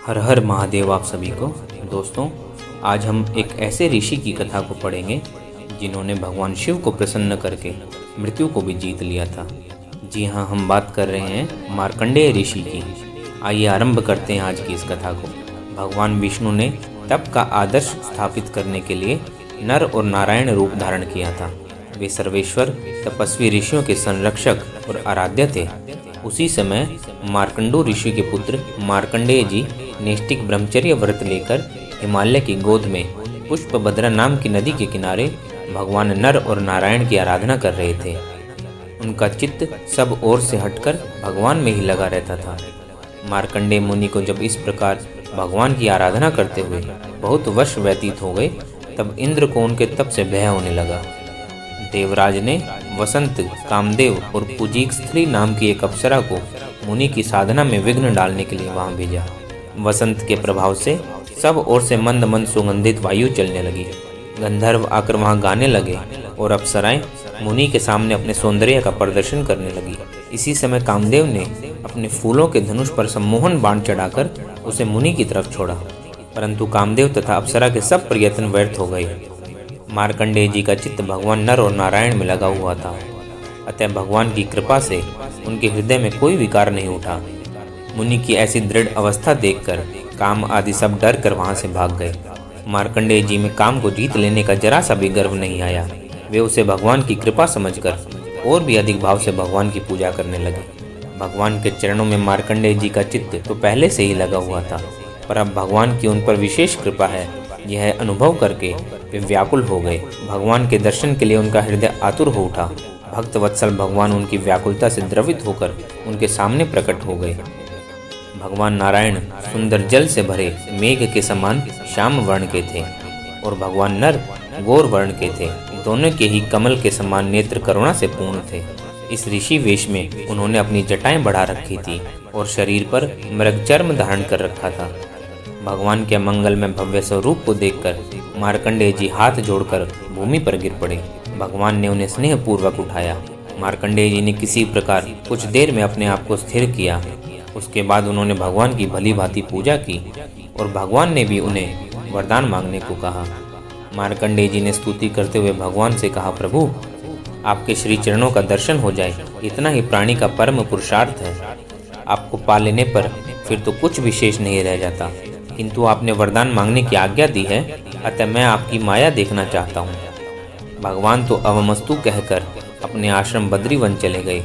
हर हर महादेव आप सभी को। दोस्तों, आज हम एक ऐसे ऋषि की कथा को पढ़ेंगे जिन्होंने भगवान शिव को प्रसन्न करके मृत्यु को भी जीत लिया था। जी हाँ, हम बात कर रहे हैं मार्कंडेय ऋषि की। आइए आरंभ करते हैं आज की इस कथा को। भगवान विष्णु ने तप का आदर्श स्थापित करने के लिए नर और नारायण रूप धारण किया था। वे सर्वेश्वर तपस्वी ऋषियों के संरक्षक और आराध्य थे। उसी समय मार्कंडू ऋषि के पुत्र मार्कंडेय जी नैष्ठिक ब्रह्मचर्य व्रत लेकर हिमालय की गोद में पुष्पभद्रा नाम की नदी के किनारे भगवान नर और नारायण की आराधना कर रहे थे। उनका चित्त सब ओर से हटकर भगवान में ही लगा रहता था। मार्कंडेय मुनि को जब इस प्रकार भगवान की आराधना करते हुए बहुत वर्ष व्यतीत हो गए, तब इंद्र को उनके तप से भय होने लगा। देवराज ने वसंत, कामदेव और पूजीक स्त्री नाम की एक अप्सरा को मुनि की साधना में विघ्न डालने के लिए वहां भेजा। वसंत के प्रभाव से सब ओर से मंद मंद सुगंधित वायु चलने लगी। गंधर्व आकर वहां गाने लगे और अप्सराएं मुनि के सामने अपने सौंदर्य का प्रदर्शन करने लगी। इसी समय कामदेव ने अपने फूलों के धनुष पर सम्मोहन बाण चढ़ाकर उसे मुनि की तरफ छोड़ा, परंतु कामदेव तथा अप्सरा के सब प्रयत्न व्यर्थ हो गए। मार्कंडेय जी का चित्त भगवान नर और नारायण में लगा हुआ था, अतः भगवान की कृपा से उनके हृदय में कोई विकार नहीं उठा। मुनि की ऐसी दृढ़ अवस्था देखकर काम आदि सब डर कर वहां से भाग गए। मार्कंडेय जी में काम को जीत लेने का जरा सा भी गर्व नहीं आया। वे उसे भगवान की कृपा समझकर और भी अधिक भाव से भगवान की पूजा करने लगे। भगवान के चरणों में मार्कंडेय जी का चित्त तो पहले से ही लगा हुआ था, पर अब भगवान की उन पर विशेष कृपा है, यह अनुभव करके वे व्याकुल हो गए। भगवान के दर्शन के लिए उनका हृदय आतुर हो उठा। भक्त वत्सल भगवान उनकी व्याकुलता से द्रवित होकर उनके सामने प्रकट हो गए। भगवान नारायण सुंदर जल से भरे मेघ के समान श्याम वर्ण के थे और भगवान नर गौर वर्ण के थे। दोनों के ही कमल के समान नेत्र करुणा से पूर्ण थे। इस ऋषि वेश में उन्होंने अपनी जटाएं बढ़ा रखी थी और शरीर पर मृग चर्म धारण कर रखा था। भगवान के मंगल में भव्य स्वरूप को देखकर मार्कंडेय जी हाथ जोड़कर भूमि पर गिर पड़े। भगवान ने उन्हें स्नेहपूर्वक उठाया। मार्कंडेय जी ने किसी प्रकार कुछ देर में अपने आप को स्थिर किया। उसके बाद उन्होंने भगवान की भली भांति पूजा की और भगवान ने भी उन्हें वरदान मांगने को कहा। मार्कंडेय जी ने स्तुति करते हुए भगवान से कहा, प्रभु, आपके श्री चरणों का दर्शन हो जाए, इतना ही प्राणी का परम पुरुषार्थ है। आपको पा लेने पर फिर तो कुछ विशेष नहीं रह जाता, किंतु आपने वरदान मांगने की आज्ञा दी है, अतः मैं आपकी माया देखना चाहता हूँ। भगवान तो अवमस्तु कहकर अपने आश्रम बद्रीवन चले गए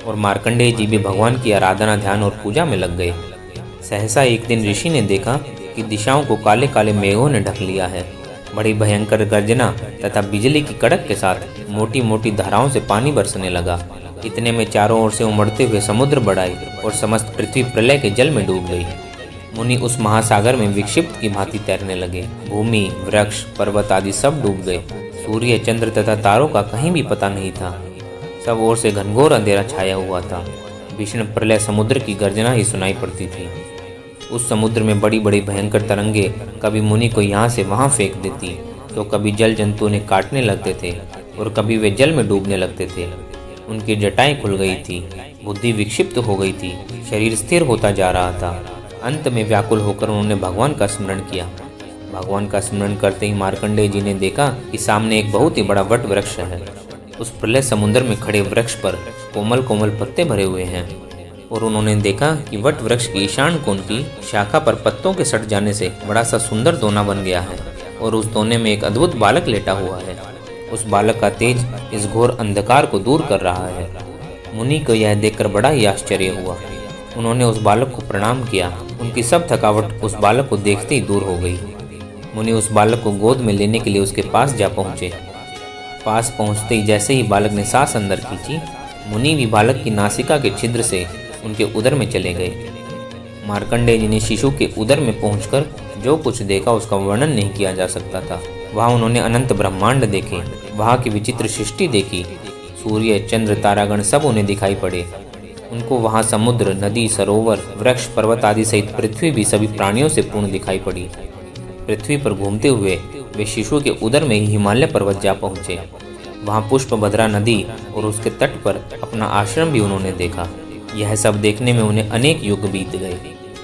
और मार्कंडेय जी भी भगवान की आराधना, ध्यान और पूजा में लग गए। सहसा एक दिन ऋषि ने देखा कि दिशाओं को काले काले मेघों ने ढक लिया है। बड़ी भयंकर गर्जना तथा बिजली की कड़क के साथ मोटी मोटी धाराओं से पानी बरसने लगा। इतने में चारों ओर से उमड़ते हुए समुद्र बढ़ आई और समस्त पृथ्वी प्रलय के जल में डूब गई। मुनि उस महासागर में विक्षिप्त की भांति तैरने लगे। भूमि, वृक्ष, पर्वत आदि सब डूब गए। सूर्य, चंद्र तथा तारों का कहीं भी पता नहीं था। सब ओर से घनघोर अंधेरा छाया हुआ था। भीषण प्रलय समुद्र की गर्जना ही सुनाई पड़ती थी। उस समुद्र में बड़ी बड़ी भयंकर तरंगे कभी मुनि को यहाँ से वहाँ फेंक देती, तो कभी जल जंतु उन्हें काटने लगते थे और कभी वे जल में डूबने लगते थे। उनकी जटाएं खुल गई थी, बुद्धि विक्षिप्त हो गई थी, शरीर स्थिर होता जा रहा था। अंत में व्याकुल होकर उन्होंने भगवान का स्मरण किया। भगवान का स्मरण करते ही मार्कंडेय जी ने देखा कि सामने एक बहुत ही बड़ा वट वृक्ष है। उस प्रलय समुद्र में खड़े वृक्ष पर कोमल कोमल पत्ते भरे हुए हैं और उन्होंने देखा कि वट वृक्ष की ईशान कोण की शाखा पर पत्तों के सट जाने से बड़ा सा सुंदर दोना बन गया है और उस दोने में एक अद्भुत बालक लेटा हुआ है। उस बालक का तेज इस घोर अंधकार को दूर कर रहा है। मुनि को यह देखकर बड़ा ही आश्चर्य हुआ। उन्होंने उस बालक को प्रणाम किया। उनकी सब थकावट उस बालक को देखते ही दूर हो गई। मुनि उस बालक को गोद में लेने के लिए उसके पास जा पहुँचे। पास पहुँचते ही जैसे ही बालक ने सांस अंदर खींची, मुनि भी बालक की नासिका के छिद्र से उनके उदर में चले गए। मार्कंडेय जी ने शिशु के उदर में पहुंचकर जो कुछ देखा उसका वर्णन नहीं किया जा सकता था। वहां उन्होंने अनंत ब्रह्मांड देखे, वहां की विचित्र सृष्टि देखी। सूर्य, चंद्र, तारागण सब उन्हें दिखाई पड़े। उनको वहां समुद्र, नदी, सरोवर, वृक्ष, पर्वत आदि सहित पृथ्वी भी सभी प्राणियों से पूर्ण दिखाई पड़ी। पृथ्वी पर घूमते हुए वे शिशु के उदर में ही हिमालय पर्वत जा पहुँचे। वहाँ पुष्पभद्रा नदी और उसके तट पर अपना आश्रम भी उन्होंने देखा। यह सब देखने में उन्हें अनेक युग बीत गए।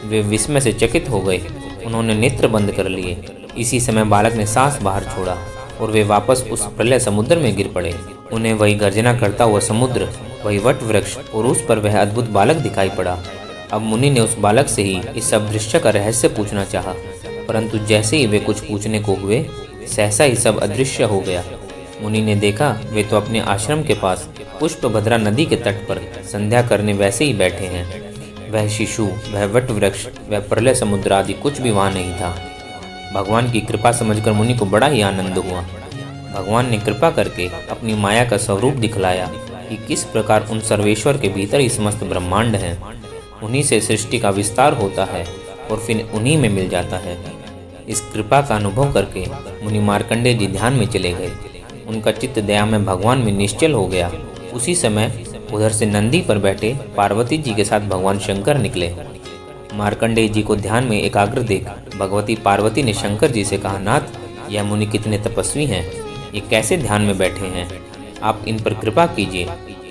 वे विस्मय से चकित हो गए। उन्होंने नेत्र बंद कर लिए। इसी समय बालक ने सांस बाहर छोड़ा और वे वापस उस प्रलय समुद्र में गिर पड़े। उन्हें वही गर्जना करता हुआ समुद्र, वही वट वृक्ष और उस पर वह अद्भुत बालक दिखाई पड़ा। अब मुनि ने उस बालक से ही इस सब दृश्य का रहस्य पूछना चाहा, परंतु जैसे ही वे कुछ पूछने को हुए, सहसा ही सब अदृश्य हो गया। मुनि ने देखा वे तो अपने आश्रम के पास पुष्पभद्रा नदी के तट पर संध्या करने वैसे ही बैठे हैं। वह शिशु, वह वट वृक्ष, वह प्रलय समुद्र आदि कुछ भी वहाँ नहीं था। भगवान की कृपा समझकर मुनि को बड़ा ही आनंद हुआ। भगवान ने कृपा करके अपनी माया का स्वरूप दिखलाया कि किस प्रकार उन सर्वेश्वर के भीतर ही समस्त ब्रह्मांड है। उन्हीं से सृष्टि का विस्तार होता है और फिर उन्हीं में मिल जाता है। इस कृपा का अनुभव करके मुनि मार्कंडेय जी ध्यान में चले गए। उनका चित्त दया में भगवान में निश्चल हो गया। उसी समय उधर से नंदी पर बैठे पार्वती जी के साथ भगवान शंकर निकले। मार्कंडेय जी को ध्यान में एकाग्र देख भगवती पार्वती ने शंकर जी से कहा, नाथ, यह मुनि कितने तपस्वी हैं, ये कैसे ध्यान में बैठे हैं? आप इन पर कृपा कीजिए,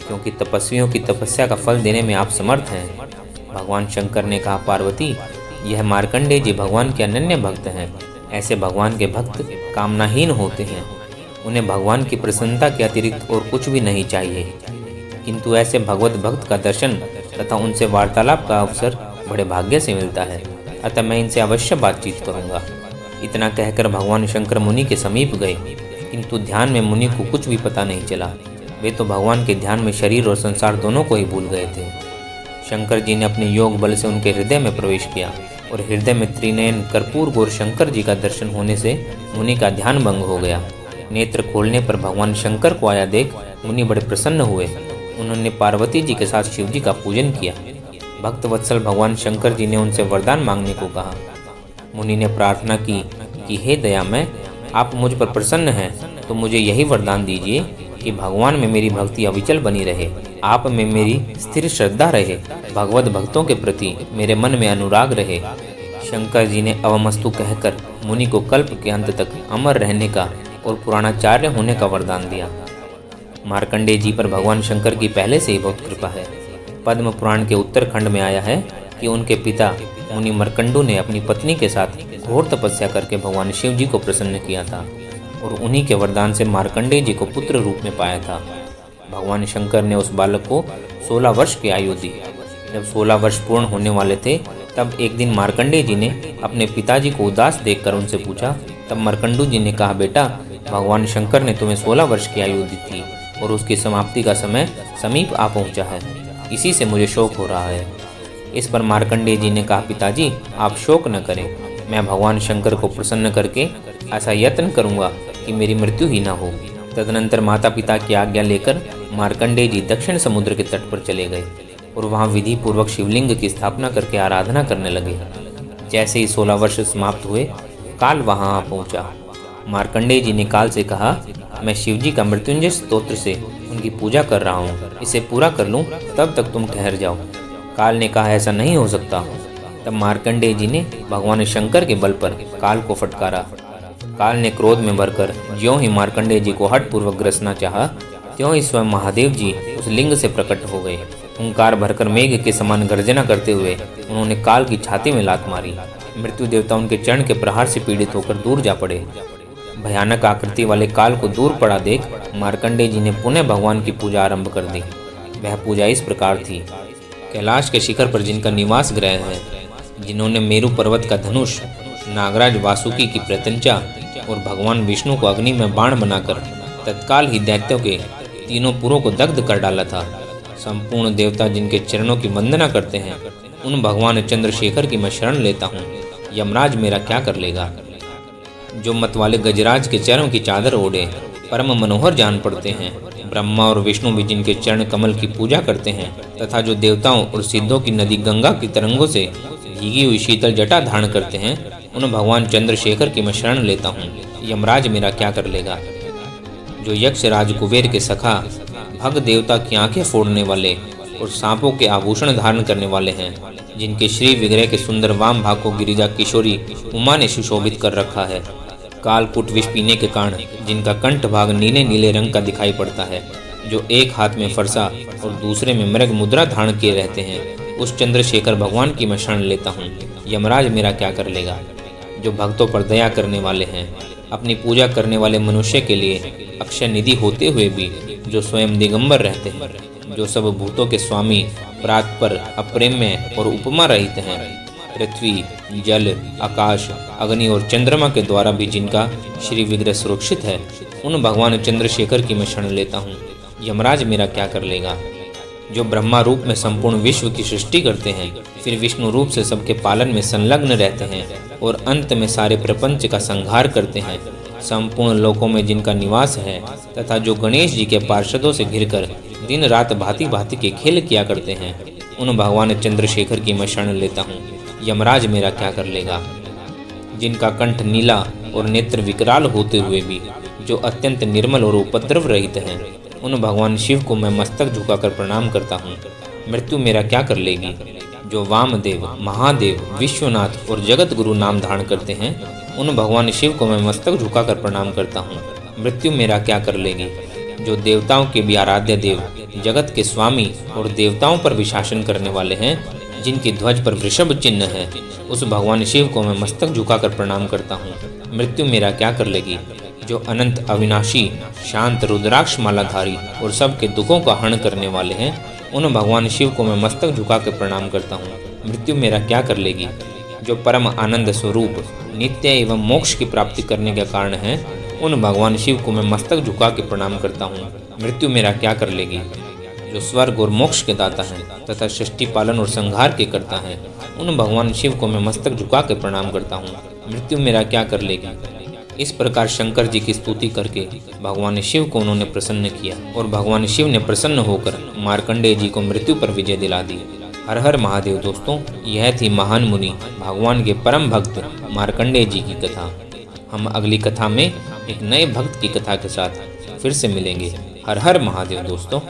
क्योंकि तपस्वियों की तपस्या का फल देने में आप समर्थ हैं। भगवान शंकर ने कहा, पार्वती, यह मार्कंडेय जी भगवान के अनन्य भक्त हैं। ऐसे भगवान के भक्त कामनाहीन होते हैं। उन्हें भगवान की प्रसन्नता के अतिरिक्त और कुछ भी नहीं चाहिए। किंतु ऐसे भगवत भक्त का दर्शन तथा उनसे वार्तालाप का अवसर बड़े भाग्य से मिलता है, अतः मैं इनसे अवश्य बातचीत करूंगा। इतना कहकर भगवान शंकर मुनि के समीप गए, किंतु ध्यान में मुनि को कुछ भी पता नहीं चला। वे तो भगवान के ध्यान में शरीर और संसार दोनों को ही भूल गए थे। शंकर जी ने अपने योग बल से उनके हृदय में प्रवेश किया और हृदय में त्रिनयन कर्पूर गौर शंकर जी का दर्शन होने से मुनि का ध्यान भंग हो गया। नेत्र खोलने पर भगवान शंकर को आया देख मुनि बड़े प्रसन्न हुए। उन्होंने पार्वती जी के साथ शिव जी का पूजन किया। भक्त वत्सल भगवान शंकर जी ने उनसे वरदान मांगने को कहा। मुनि ने प्रार्थना की कि हे दयामय, आप मुझ पर प्रसन्न हैं तो मुझे यही वरदान दीजिए कि भगवान में मेरी भक्ति अविचल बनी रहे, आप में मेरी स्थिर श्रद्धा रहे, भगवत भक्तों के प्रति मेरे मन में अनुराग रहे। शंकर जी ने अवमस्तु कहकर मुनि को कल्प के अंत तक अमर रहने का और पुराणाचार्य होने का वरदान दिया। मार्कंडेय जी पर भगवान शंकर की पहले से ही बहुत कृपा है। पद्म पुराण के उत्तरखंड में आया है कि उनके पिता मुनि मर्कंडू ने अपनी पत्नी के साथ घोर तपस्या करके भगवान शिव जी को प्रसन्न किया था और उन्हीं के वरदान से मार्कंडेय जी को पुत्र रूप में पाया था। भगवान शंकर ने उस बालक को 16 वर्ष की आयु दी। जब 16 वर्ष पूर्ण होने वाले थे, तब एक दिन मार्कंडेय जी ने अपने पिताजी को उदास देखकर उनसे पूछा। तब मर्कंडू जी ने कहा, बेटा, भगवान शंकर ने तुम्हें 16 वर्ष की आयु दी थी और उसकी समाप्ति का समय समीप आ पहुंचा है। इसी से मुझे शोक हो रहा है। इस पर मार्कंडेय जी ने कहा, पिताजी, आप शोक न करें। मैं भगवान शंकर को प्रसन्न करके ऐसा यत्न करूंगा कि मेरी मृत्यु ही न हो। तदनंतर माता पिता की आज्ञा लेकर मार्कंडेय जी दक्षिण समुद्र के तट पर चले गए और वहां विधि पूर्वक शिवलिंग की स्थापना करके आराधना करने लगे। जैसे ही 16 वर्ष समाप्त हुए, काल वहां आ पहुंचा। मार्कंडेय जी ने काल से कहा, मैं शिव जी का मृत्युंजय स्तोत्र से उनकी पूजा कर रहा हूँ, इसे पूरा कर लूँ तब तक तुम ठहर जाओ। काल ने कहा, ऐसा नहीं हो सकता। तब मार्कंडेय जी ने भगवान शंकर के बल पर काल को फटकारा। काल ने क्रोध में भरकर ज्यों ही मार्कंडेय जी को हठपूर्वक ग्रसना चाहा, त्यों ही स्वयं महादेव जी उस लिंग से प्रकट हो गए। हुंकार भरकर मेघ के समान गर्जना करते हुए उन्होंने काल की छाती में लात मारी। मृत्यु देवता उनके चरण के प्रहार से पीड़ित होकर दूर जा पड़े। भयानक आकृति वाले काल को दूर पड़ा देख मार्कंडेय जी ने पुनः भगवान की पूजा आरंभ कर दी। वह पूजा इस प्रकार थी। कैलाश के शिखर पर जिनका निवास गृह है, जिन्होंने मेरु पर्वत का धनुष, नागराज वासुकी की प्रत्यंचा और भगवान विष्णु को अग्नि में बाण बनाकर तत्काल ही दैत्यों के तीनों पुरों को दग्ध कर डाला था, संपूर्ण देवता जिनके चरणों की वंदना करते हैं, उन भगवान चंद्रशेखर की मैं शरण लेता हूँ। यमराज मेरा क्या कर लेगा? जो मत वाले गजराज के चरण की चादर ओढ़े परम मनोहर जान पड़ते हैं, ब्रह्मा और विष्णु भी जिनके चरण कमल की पूजा करते हैं, तथा जो देवताओं और सिद्धों की नदी गंगा की तरंगों से भीगी हुई शीतल जटा धारण करते हैं, उन भगवान चंद्रशेखर की मैं शरण लेता हूँ। यमराज मेरा क्या कर लेगा? जो यक्ष राज कुबेर के सखा, भग देवता की आंखें फोड़ने वाले और सांपों के आभूषण धारण करने वाले हैं, जिनके श्री विग्रह के सुंदर वाम भाग को गिरिजा किशोरी उमा ने सुशोभित कर रखा है, कालकूट विष पीने के कारण जिनका कंठ भाग नीले नीले रंग का दिखाई पड़ता है, जो एक हाथ में फरसा और दूसरे में मृग मुद्रा धारण किए रहते हैं, उस चंद्रशेखर भगवान की मैं शरण लेता हूँ। यमराज मेरा क्या कर लेगा। जो भक्तों पर दया करने वाले हैं, अपनी पूजा करने वाले मनुष्य के लिए अक्षय निधि होते हुए भी जो स्वयं दिगंबर रहते हैं, जो सब भूतों के स्वामी, परात्पर, अप्रेम्य और उपमा रहित हैं, पृथ्वी, जल, आकाश, अग्नि और चंद्रमा के द्वारा भी जिनका श्री विग्रह सुरक्षित है, उन भगवान चंद्रशेखर की मैं शरण लेता हूँ। यमराज मेरा क्या कर लेगा। जो ब्रह्मा रूप में संपूर्ण विश्व की सृष्टि करते हैं, फिर विष्णु रूप से सबके पालन में संलग्न रहते हैं और अंत में सारे प्रपंच का संहार करते हैं, संपूर्ण लोकों में जिनका निवास है, तथा जो गणेश जी के पार्षदों से घिरकर दिन रात भांति भांति के खेल किया करते हैं, उन भगवान चंद्रशेखर की मैं शरण लेता हूँ। यमराज मेरा क्या कर लेगा। जिनका कंठ नीला और नेत्र विकराल होते हुए भी जो अत्यंत निर्मल और उपद्रव रहित हैं, उन भगवान शिव को मैं मस्तक झुकाकर प्रणाम करता हूँ। मृत्यु मेरा क्या कर लेगी। जो वामदेव, महादेव, विश्वनाथ और जगत गुरु नाम धारण करते हैं, उन भगवान शिव को मैं मस्तक झुकाकर प्रणाम करता हूँ। मृत्यु मेरा क्या कर लेगी। जो देवताओं के भी आराध्य देव, जगत के स्वामी और देवताओं पर भी शासन करने वाले हैं, जिनकी ध्वज पर वृषभ चिन्ह है, उस भगवान शिव को मैं मस्तक झुकाकर प्रणाम करता हूँ। मृत्यु मेरा क्या कर लेगी। जो अनंत अविनाशी, शांत, रुद्राक्ष मालाधारी और सबके दुखों का हरण करने वाले हैं, उन भगवान शिव को मैं मस्तक झुकाकर प्रणाम करता हूँ। मृत्यु मेरा क्या कर लेगी। जो परम आनंद स्वरूप, नित्य एवं मोक्ष की प्राप्ति करने के कारण है, उन भगवान शिव को मैं मस्तक झुका के प्रणाम करता हूँ। मृत्यु मेरा क्या कर लेगी। जो स्वर्ग और मोक्ष के दाता हैं तथा सृष्टि पालन और संहार के करता है, उन भगवान शिव को मैं मस्तक झुका के प्रणाम करता हूँ। मृत्यु मेरा क्या कर लेगी। इस प्रकार शंकर जी की स्तुति करके भगवान शिव को उन्होंने प्रसन्न किया और भगवान शिव ने प्रसन्न होकर मार्कंडेय जी को मृत्यु पर विजय दिला दी। हर हर महादेव। दोस्तों, यह थी महान मुनि भगवान के परम भक्त मार्कंडेय जी की कथा। हम अगली कथा में एक नए भक्त की कथा के साथ फिर से मिलेंगे। हर हर महादेव दोस्तों।